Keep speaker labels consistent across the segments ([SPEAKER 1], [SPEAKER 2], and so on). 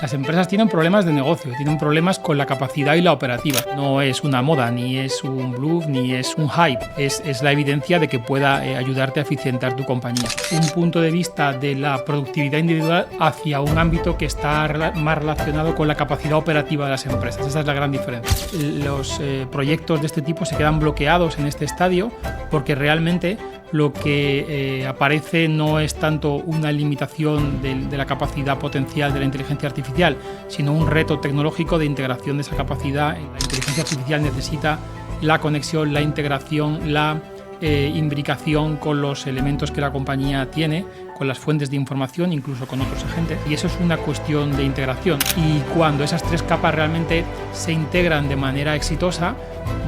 [SPEAKER 1] Las empresas tienen problemas de negocio, tienen problemas con la capacidad y la operativa. No es una moda, ni es un bluff, ni es un hype. Es la evidencia de que pueda ayudarte a eficientar tu compañía. Un punto de vista de la productividad individual hacia un ámbito que está más relacionado con la capacidad operativa de las empresas. Esa es la gran diferencia. Los proyectos de este tipo se quedan bloqueados en este estadio porque realmente lo que aparece no es tanto una limitación de la capacidad potencial de la inteligencia artificial, sino un reto tecnológico de integración de esa capacidad. La inteligencia artificial necesita la conexión, la integración, la imbricación con los elementos que la compañía tiene, con las fuentes de información, incluso con otros agentes, y eso es una cuestión de integración. Y cuando esas tres capas realmente se integran de manera exitosa,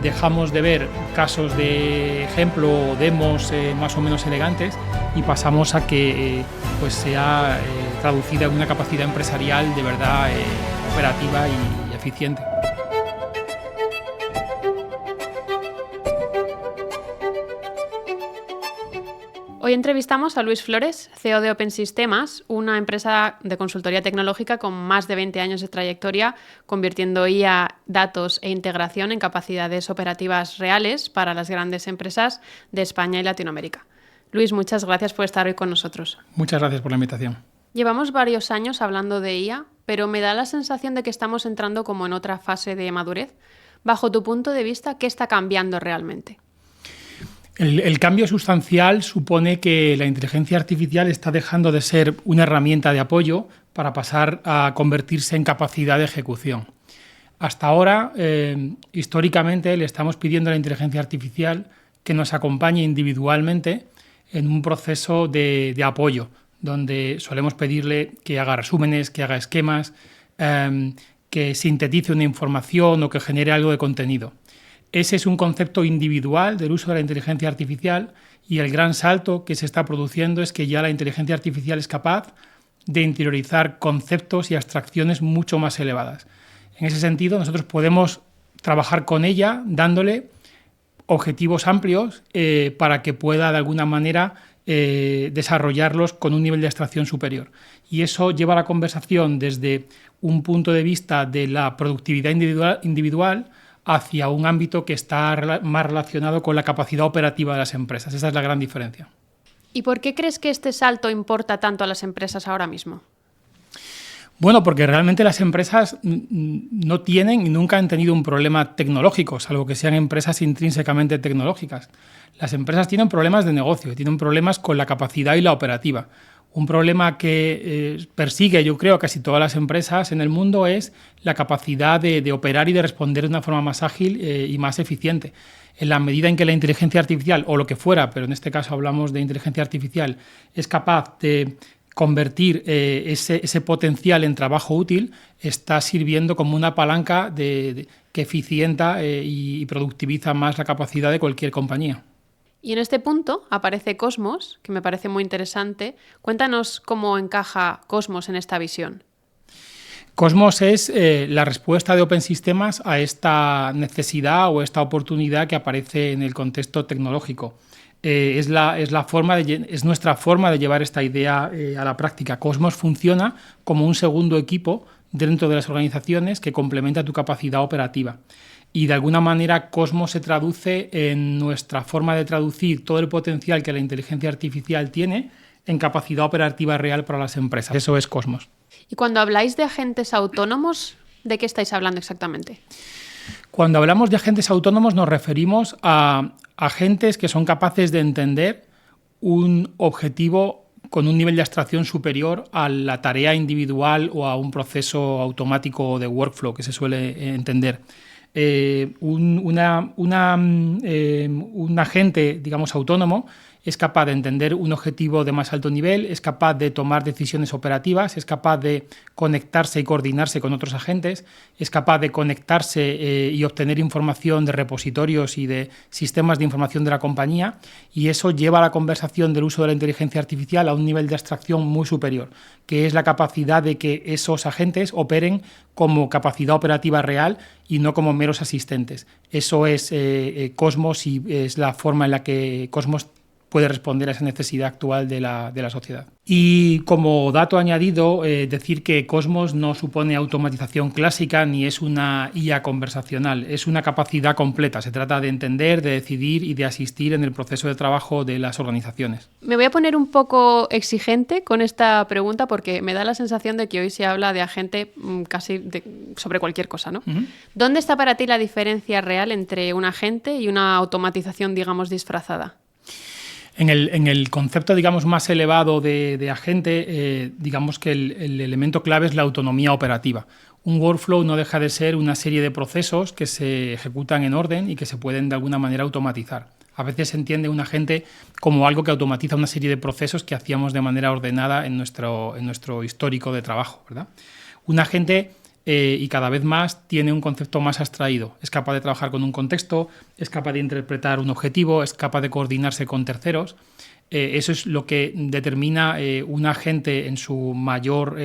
[SPEAKER 1] dejamos de ver casos de ejemplo o demos más o menos elegantes y pasamos a que pues sea traducida en una capacidad empresarial de verdad operativa y eficiente.
[SPEAKER 2] Hoy entrevistamos a Luis Flores, CEO de Open Sistemas, una empresa de consultoría tecnológica con más de 20 años de trayectoria, convirtiendo IA, datos e integración en capacidades operativas reales para las grandes empresas de España y Latinoamérica. Luis, muchas gracias por estar hoy con nosotros.
[SPEAKER 1] Muchas gracias por la invitación.
[SPEAKER 2] Llevamos varios años hablando de IA, pero me da la sensación de que estamos entrando como en otra fase de madurez. Bajo tu punto de vista, ¿qué está cambiando realmente?
[SPEAKER 1] El cambio sustancial supone que la inteligencia artificial está dejando de ser una herramienta de apoyo para pasar a convertirse en capacidad de ejecución. Hasta ahora, históricamente, le estamos pidiendo a la inteligencia artificial que nos acompañe individualmente en un proceso de apoyo, donde solemos pedirle que haga resúmenes, que haga esquemas, que sintetice una información o que genere algo de contenido. Ese es un concepto individual del uso de la inteligencia artificial y el gran salto que se está produciendo es que ya la inteligencia artificial es capaz de interiorizar conceptos y abstracciones mucho más elevadas. En ese sentido, nosotros podemos trabajar con ella dándole objetivos amplios para que pueda de alguna manera desarrollarlos con un nivel de abstracción superior. Y eso lleva la conversación desde un punto de vista de la productividad individual hacia un ámbito que está más relacionado con la capacidad operativa de las empresas. Esa es la gran diferencia.
[SPEAKER 2] ¿Y por qué crees que este salto importa tanto a las empresas ahora mismo?
[SPEAKER 1] Bueno, porque realmente las empresas no tienen y nunca han tenido un problema tecnológico, salvo que sean empresas intrínsecamente tecnológicas. Las empresas tienen problemas de negocio, tienen problemas con la capacidad y la operativa. Un problema que persigue, yo creo, a casi todas las empresas en el mundo es la capacidad de operar y de responder de una forma más ágil y más eficiente. En la medida en que la inteligencia artificial, o lo que fuera, pero en este caso hablamos de inteligencia artificial, es capaz de convertir ese potencial en trabajo útil, está sirviendo como una palanca que eficienta y productiviza más la capacidad de cualquier compañía.
[SPEAKER 2] Y en este punto aparece Cosmos, que me parece muy interesante. Cuéntanos cómo encaja Cosmos en esta visión.
[SPEAKER 1] Cosmos es la respuesta de Open Sistemas a esta necesidad o esta oportunidad que aparece en el contexto tecnológico. Es nuestra forma de llevar esta idea a la práctica. Cosmos funciona como un segundo equipo dentro de las organizaciones que complementa tu capacidad operativa. Y de alguna manera Cosmos se traduce en nuestra forma de traducir todo el potencial que la inteligencia artificial tiene en capacidad operativa real para las empresas. Eso es Cosmos.
[SPEAKER 2] Y cuando habláis de agentes autónomos, ¿de qué estáis hablando exactamente?
[SPEAKER 1] Cuando hablamos de agentes autónomos nos referimos a agentes que son capaces de entender un objetivo con un nivel de abstracción superior a la tarea individual o a un proceso automático de workflow que se suele entender. Un agente, digamos, autónomo es capaz de entender un objetivo de más alto nivel, es capaz de tomar decisiones operativas, es capaz de conectarse y coordinarse con otros agentes, es capaz de conectarse y obtener información de repositorios y de sistemas de información de la compañía, y eso lleva a la conversación del uso de la inteligencia artificial a un nivel de abstracción muy superior, que es la capacidad de que esos agentes operen como capacidad operativa real y no como meros asistentes. Eso es Cosmos y es la forma en la que Cosmos puede responder a esa necesidad actual de la sociedad. Y como dato añadido, decir que Cosmos no supone automatización clásica ni es una IA conversacional, es una capacidad completa. Se trata de entender, de decidir y de asistir en el proceso de trabajo de las organizaciones.
[SPEAKER 2] Me voy a poner un poco exigente con esta pregunta porque me da la sensación de que hoy se habla de agente sobre cualquier cosa, ¿no? Uh-huh. ¿Dónde está para ti la diferencia real entre un agente y una automatización, digamos, disfrazada?
[SPEAKER 1] En el concepto, digamos, más elevado de agente, digamos que el elemento clave es la autonomía operativa. Un workflow no deja de ser una serie de procesos que se ejecutan en orden y que se pueden de alguna manera automatizar. A veces se entiende un agente como algo que automatiza una serie de procesos que hacíamos de manera ordenada en nuestro histórico de trabajo, ¿verdad? Un agente, y cada vez más, tiene un concepto más abstraído. Es capaz de trabajar con un contexto, es capaz de interpretar un objetivo, es capaz de coordinarse con terceros. Eso es lo que determina un agente en su mayor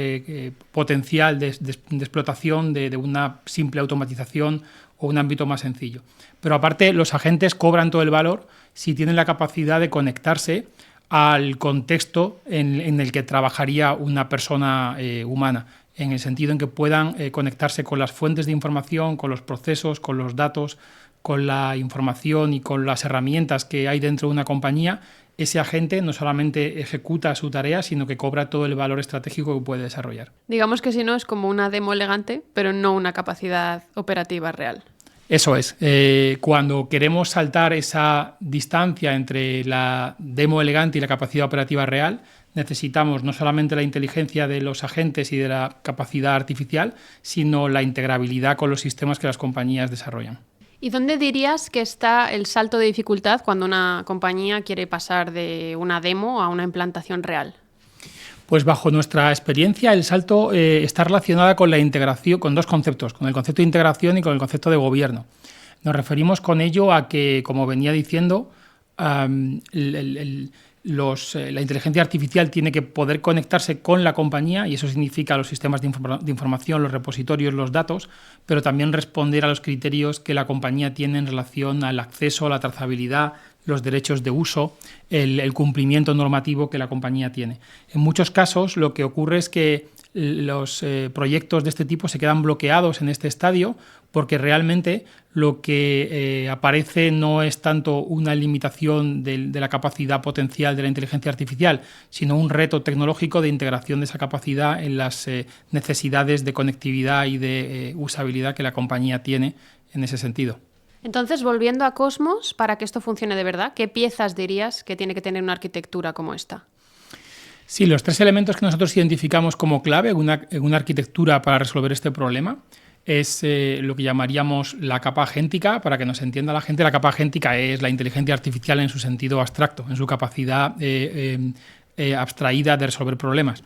[SPEAKER 1] potencial de explotación de una simple automatización o un ámbito más sencillo. Pero aparte, los agentes cobran todo el valor si tienen la capacidad de conectarse al contexto en el que trabajaría una persona humana, en el sentido en que puedan conectarse con las fuentes de información, con los procesos, con los datos, con la información y con las herramientas que hay dentro de una compañía. Ese agente no solamente ejecuta su tarea, sino que cobra todo el valor estratégico que puede desarrollar.
[SPEAKER 2] Digamos que si no, es como una demo elegante, pero no una capacidad operativa real.
[SPEAKER 1] Eso es. Cuando queremos saltar esa distancia entre la demo elegante y la capacidad operativa real, necesitamos no solamente la inteligencia de los agentes y de la capacidad artificial, sino la integrabilidad con los sistemas que las compañías desarrollan.
[SPEAKER 2] ¿Y dónde dirías que está el salto de dificultad cuando una compañía quiere pasar de una demo a una implantación real?
[SPEAKER 1] Pues bajo nuestra experiencia el salto está relacionado con la integración, con dos conceptos, con el concepto de integración y con el concepto de gobierno. Nos referimos con ello a que, como venía diciendo, la inteligencia artificial tiene que poder conectarse con la compañía, y eso significa los sistemas de información, los repositorios, los datos, pero también responder a los criterios que la compañía tiene en relación al acceso, a la trazabilidad, los derechos de uso, el cumplimiento normativo que la compañía tiene. En muchos casos lo que ocurre es que los proyectos de este tipo se quedan bloqueados en este estadio porque realmente lo que aparece no es tanto una limitación de la capacidad potencial de la inteligencia artificial, sino un reto tecnológico de integración de esa capacidad en las necesidades de conectividad y de usabilidad que la compañía tiene en ese sentido.
[SPEAKER 2] Entonces, volviendo a Cosmos, para que esto funcione de verdad, ¿qué piezas dirías que tiene que tener una arquitectura como esta?
[SPEAKER 1] Sí, los tres elementos que nosotros identificamos como clave en una arquitectura para resolver este problema es lo que llamaríamos la capa agéntica. Para que nos entienda la gente, la capa agéntica es la inteligencia artificial en su sentido abstracto, en su capacidad abstraída de resolver problemas.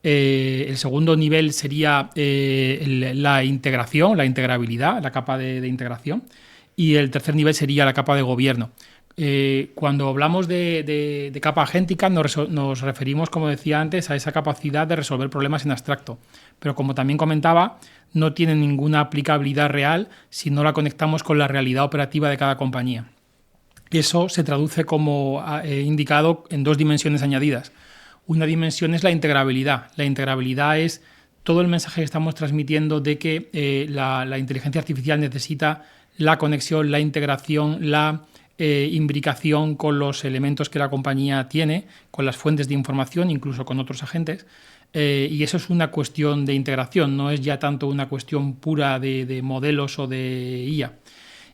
[SPEAKER 1] El segundo nivel sería la integración, la integrabilidad, la capa de integración. Y el tercer nivel sería la capa de gobierno. Cuando hablamos de capa agéntica nos referimos, como decía antes, a esa capacidad de resolver problemas en abstracto. Pero como también comentaba, no tiene ninguna aplicabilidad real si no la conectamos con la realidad operativa de cada compañía. Eso se traduce, como he indicado, en dos dimensiones añadidas. Una dimensión es la integrabilidad. La integrabilidad es todo el mensaje que estamos transmitiendo de que la inteligencia artificial necesita la conexión, la integración, la imbricación con los elementos que la compañía tiene, con las fuentes de información, incluso con otros agentes, y eso es una cuestión de integración, no es ya tanto una cuestión pura de modelos o de IA.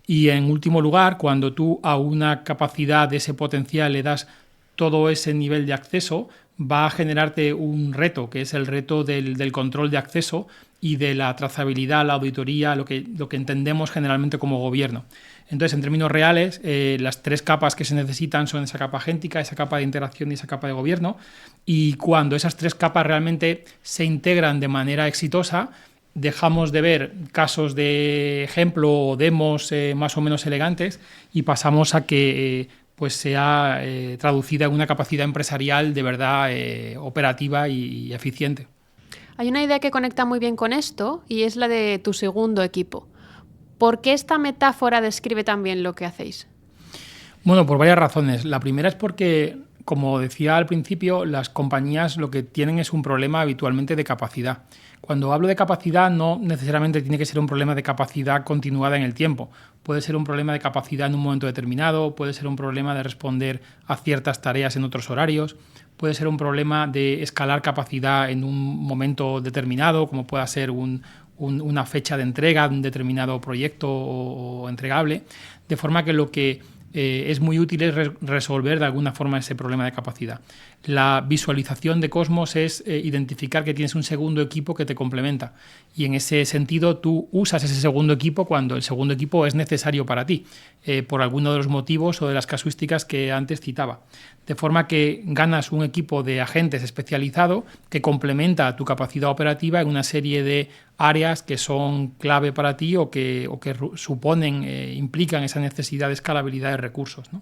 [SPEAKER 1] Y en último lugar, cuando tú a una capacidad de ese potencial le das todo ese nivel de acceso, va a generarte un reto, que es el reto del control de acceso y de la trazabilidad, la auditoría, lo que entendemos generalmente como gobierno. Entonces, en términos reales, las tres capas que se necesitan son esa capa agéntica, esa capa de integración y esa capa de gobierno. Y cuando esas tres capas realmente se integran de manera exitosa, dejamos de ver casos de ejemplo o demos más o menos elegantes y pasamos a que pues sea traducida en una capacidad empresarial de verdad operativa y eficiente.
[SPEAKER 2] Hay una idea que conecta muy bien con esto y es la de tu segundo equipo. ¿Por qué esta metáfora describe tan bien lo que hacéis?
[SPEAKER 1] Bueno, por varias razones. La primera es porque, como decía al principio, las compañías lo que tienen es un problema habitualmente de capacidad. Cuando hablo de capacidad, no necesariamente tiene que ser un problema de capacidad continuada en el tiempo. Puede ser un problema de capacidad en un momento determinado, puede ser un problema de responder a ciertas tareas en otros horarios, puede ser un problema de escalar capacidad en un momento determinado, como pueda ser una fecha de entrega de un determinado proyecto o entregable, de forma que lo que es muy útil es resolver de alguna forma ese problema de capacidad. La visualización de Cosmos es identificar que tienes un segundo equipo que te complementa, y en ese sentido tú usas ese segundo equipo cuando el segundo equipo es necesario para ti, por alguno de los motivos o de las casuísticas que antes citaba. De forma que ganas un equipo de agentes especializado que complementa tu capacidad operativa en una serie de áreas que son clave para ti o que suponen, implican esa necesidad de escalabilidad de recursos, ¿no?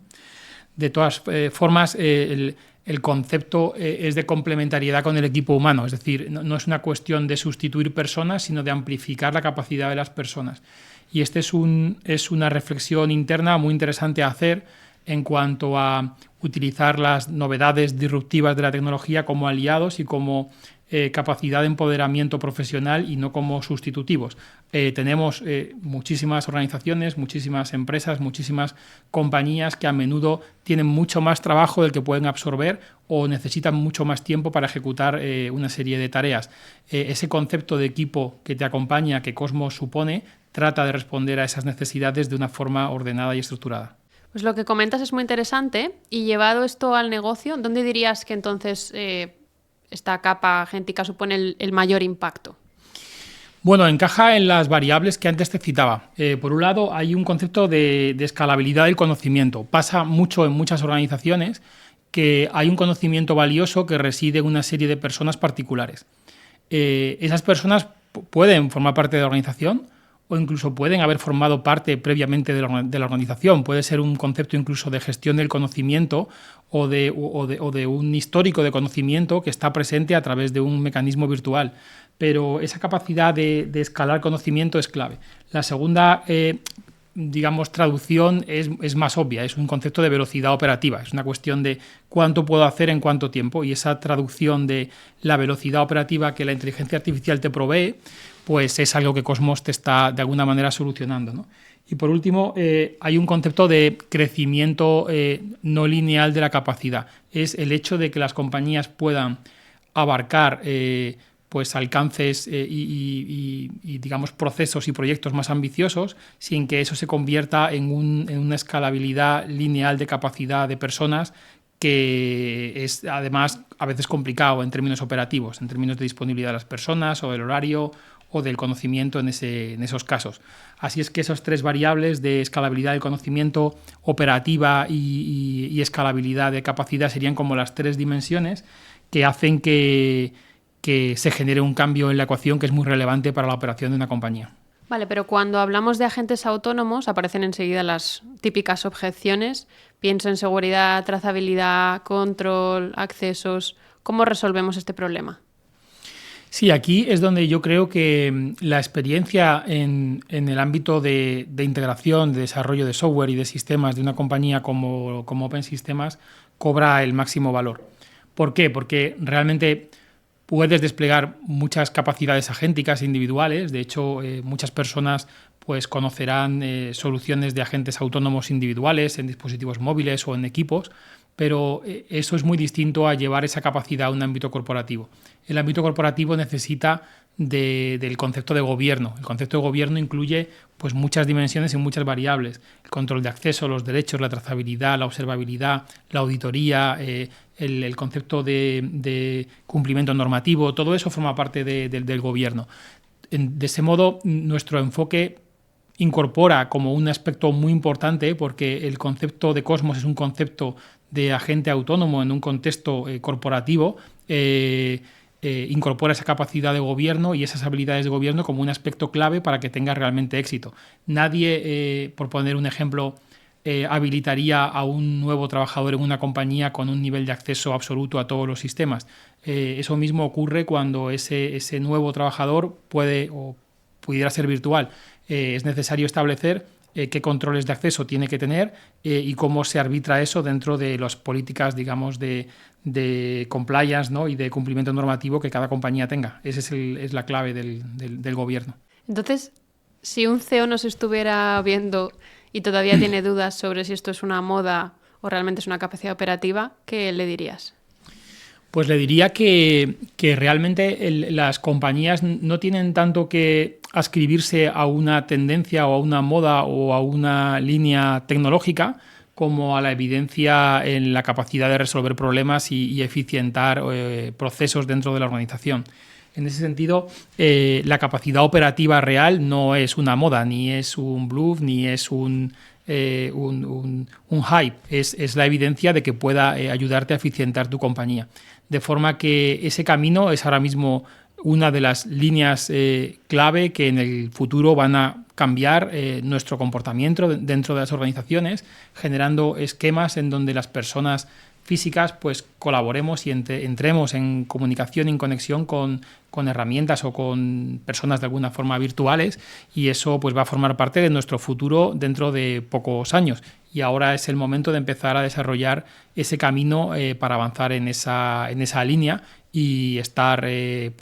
[SPEAKER 1] De todas formas, el concepto es de complementariedad con el equipo humano, es decir, no es una cuestión de sustituir personas, sino de amplificar la capacidad de las personas. Y este es una reflexión interna muy interesante a hacer en cuanto a utilizar las novedades disruptivas de la tecnología como aliados y como capacidad de empoderamiento profesional y no como sustitutivos. Tenemos muchísimas organizaciones, muchísimas empresas, muchísimas compañías que a menudo tienen mucho más trabajo del que pueden absorber o necesitan mucho más tiempo para ejecutar una serie de tareas. Ese concepto de equipo que te acompaña, que Cosmos supone, trata de responder a esas necesidades de una forma ordenada y estructurada.
[SPEAKER 2] Pues lo que comentas es muy interesante, y llevado esto al negocio, ¿dónde dirías que entonces esta capa agéntica supone el mayor impacto?
[SPEAKER 1] Bueno, encaja en las variables que antes te citaba. Por un lado, hay un concepto de escalabilidad del conocimiento. Pasa mucho en muchas organizaciones que hay un conocimiento valioso que reside en una serie de personas particulares. Esas personas pueden formar parte de la organización o incluso pueden haber formado parte previamente de la organización. Puede ser un concepto incluso de gestión del conocimiento o de un histórico de conocimiento que está presente a través de un mecanismo virtual. Pero esa capacidad de escalar conocimiento es clave. La segunda traducción es más obvia, es un concepto de velocidad operativa, es una cuestión de cuánto puedo hacer en cuánto tiempo, y esa traducción de la velocidad operativa que la inteligencia artificial te provee, pues es algo que Cosmos te está de alguna manera solucionando, ¿no? Y por último, hay un concepto de crecimiento no lineal de la capacidad. Es el hecho de que las compañías puedan abarcar pues alcances y digamos procesos y proyectos más ambiciosos sin que eso se convierta en una escalabilidad lineal de capacidad de personas, que es además a veces complicado en términos operativos, en términos de disponibilidad de las personas o del horario o del conocimiento en esos casos. Así es que esas tres variables de escalabilidad del conocimiento, operativa y escalabilidad de capacidad serían como las tres dimensiones que hacen que se genere un cambio en la ecuación que es muy relevante para la operación de una compañía.
[SPEAKER 2] Vale, pero cuando hablamos de agentes autónomos aparecen enseguida las típicas objeciones. Pienso en seguridad, trazabilidad, control, accesos. ¿Cómo resolvemos este problema?
[SPEAKER 1] Sí, aquí es donde yo creo que la experiencia en el ámbito de integración, de desarrollo de software y de sistemas de una compañía como Open Sistemas cobra el máximo valor. ¿Por qué? Porque realmente puedes desplegar muchas capacidades agénticas individuales. De hecho, muchas personas pues conocerán soluciones de agentes autónomos individuales en dispositivos móviles o en equipos, pero eso es muy distinto a llevar esa capacidad a un ámbito corporativo. El ámbito corporativo necesita del concepto de gobierno. El concepto de gobierno incluye pues muchas dimensiones y muchas variables: el control de acceso, los derechos, la trazabilidad, la observabilidad, la auditoría, el concepto de cumplimiento normativo. Todo eso forma parte del gobierno. De ese modo, nuestro enfoque incorpora como un aspecto muy importante, porque el concepto de Cosmos es un concepto de agente autónomo en un contexto corporativo. Incorpora esa capacidad de gobierno y esas habilidades de gobierno como un aspecto clave para que tenga realmente éxito. Nadie, por poner un ejemplo, habilitaría a un nuevo trabajador en una compañía con un nivel de acceso absoluto a todos los sistemas. Eso mismo ocurre cuando ese nuevo trabajador puede o pudiera ser virtual. Es necesario establecer qué controles de acceso tiene que tener y cómo se arbitra eso dentro de las políticas, digamos, de compliance, ¿no? Y de cumplimiento normativo que cada compañía tenga. Esa es la clave del gobierno.
[SPEAKER 2] Entonces, si un CEO nos estuviera viendo y todavía tiene dudas sobre si esto es una moda o realmente es una capacidad operativa, ¿qué le dirías?
[SPEAKER 1] Pues le diría que realmente las compañías no tienen tanto que adscribirse a una tendencia o a una moda o a una línea tecnológica como a la evidencia en la capacidad de resolver problemas y eficientar procesos dentro de la organización. En ese sentido, la capacidad operativa real no es una moda, ni es un bluff, ni es un hype. Es la evidencia de que pueda ayudarte a eficientar tu compañía. De forma que ese camino es ahora mismo una de las líneas clave que en el futuro van a cambiar nuestro comportamiento dentro de las organizaciones, generando esquemas en donde las personas físicas pues colaboremos y entremos en comunicación y en conexión con herramientas o con personas de alguna forma virtuales, y eso pues va a formar parte de nuestro futuro dentro de pocos años. Y ahora es el momento de empezar a desarrollar ese camino para avanzar en esa línea y estar al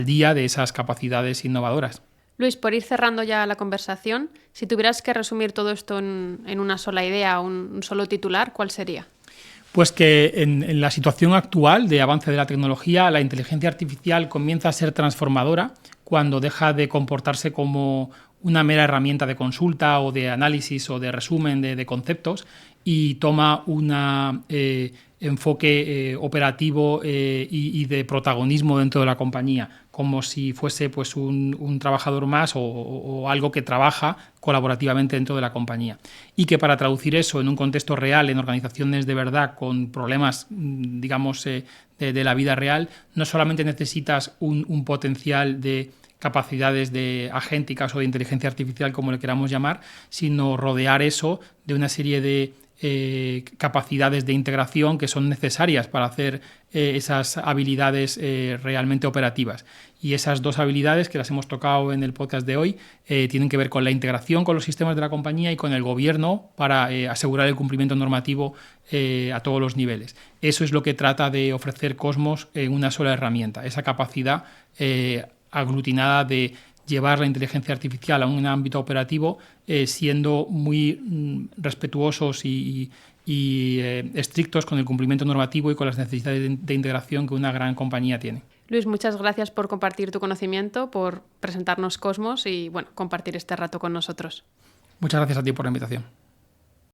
[SPEAKER 1] día de esas capacidades innovadoras.
[SPEAKER 2] Luis, por ir cerrando ya la conversación, si tuvieras que resumir todo esto en una sola idea, un solo titular, ¿cuál sería?
[SPEAKER 1] Pues que en la situación actual de avance de la tecnología, la inteligencia artificial comienza a ser transformadora cuando deja de comportarse como una mera herramienta de consulta o de análisis o de resumen de conceptos y toma un enfoque operativo y de protagonismo dentro de la compañía, como si fuese pues un trabajador más o algo que trabaja colaborativamente dentro de la compañía. Y que para traducir eso en un contexto real, en organizaciones de verdad, con problemas, digamos, de la vida real, no solamente necesitas un potencial de capacidades de agénticas o de inteligencia artificial, como le queramos llamar, sino rodear eso de una serie de capacidades de integración que son necesarias para hacer esas habilidades realmente operativas. Y esas dos habilidades, que las hemos tocado en el podcast de hoy, tienen que ver con la integración con los sistemas de la compañía y con el gobierno para asegurar el cumplimiento normativo a todos los niveles. Eso es lo que trata de ofrecer Cosmos en una sola herramienta, esa capacidad aglutinada de llevar la inteligencia artificial a un ámbito operativo siendo muy respetuosos y estrictos con el cumplimiento normativo y con las necesidades de integración que una gran compañía tiene.
[SPEAKER 2] Luis, muchas gracias por compartir tu conocimiento, por presentarnos Cosmos y compartir este rato con nosotros.
[SPEAKER 1] Muchas gracias a ti por la invitación.